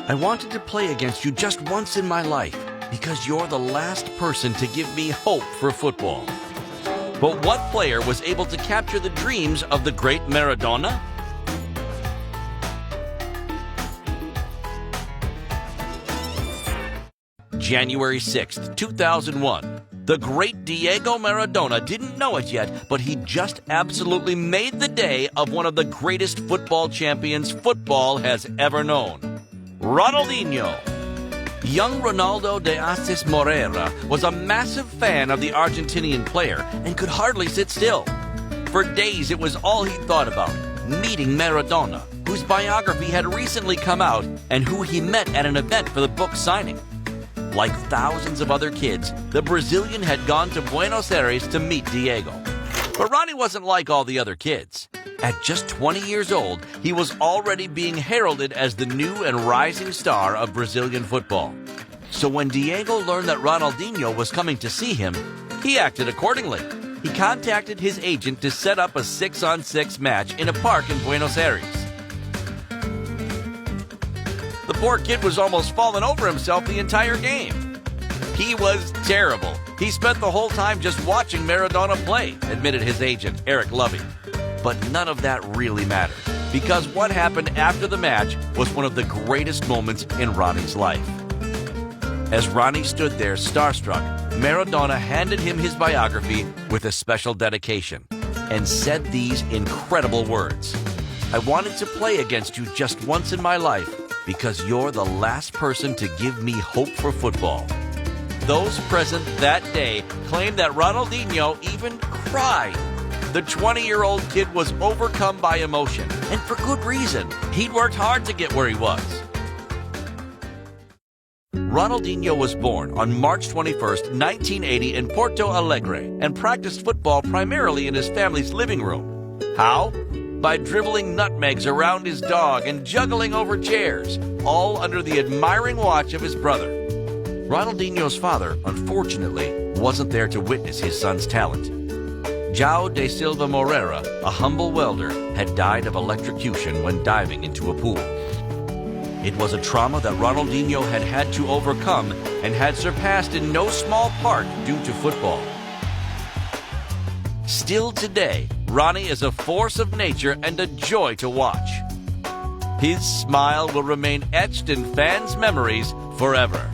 I wanted to play against you just once in my life because you're the last person to give me hope for football. But what player was able to capture the dreams of the great Maradona? January 6th, 2001. The great Diego Maradona didn't know it yet, but he just absolutely made the day of one of the greatest football champions football has ever known. Ronaldinho. Young Ronaldo de Assis Moreira was a massive fan of the Argentinian player and could hardly sit still. For days it was all he thought about, meeting Maradona, whose biography had recently come out and who he met at an event for the book signing. Like thousands of other kids, the Brazilian had gone to Buenos Aires to meet Diego. But Ronnie wasn't like all the other kids. At just 20 years old, he was already being heralded as the new and rising star of Brazilian football. So when Diego learned that Ronaldinho was coming to see him, he acted accordingly. He contacted his agent to set up a 6-on-6 match in a park in Buenos Aires. The poor kid was almost falling over himself the entire game. He was terrible. He spent the whole time just watching Maradona play, admitted his agent, Eric Lovey. But none of that really mattered, because what happened after the match was one of the greatest moments in Ronnie's life. As Ronnie stood there starstruck, Maradona handed him his biography with a special dedication and said these incredible words. "I wanted to play against you just once in my life because you're the last person to give me hope for football." Those present that day claimed that Ronaldinho even cried. The 20-year-old kid was overcome by emotion, and for good reason. He'd worked hard to get where he was. Ronaldinho was born on March 21st, 1980 in Porto Alegre and practiced football primarily in his family's living room. How? By dribbling nutmegs around his dog and juggling over chairs, all under the admiring watch of his brother. Ronaldinho's father, unfortunately, wasn't there to witness his son's talent. João de Silva Moreira, a humble welder, had died of electrocution when diving into a pool. It was a trauma that Ronaldinho had had to overcome and had surpassed in no small part due to football. Still today, Ronnie is a force of nature and a joy to watch. His smile will remain etched in fans' memories forever.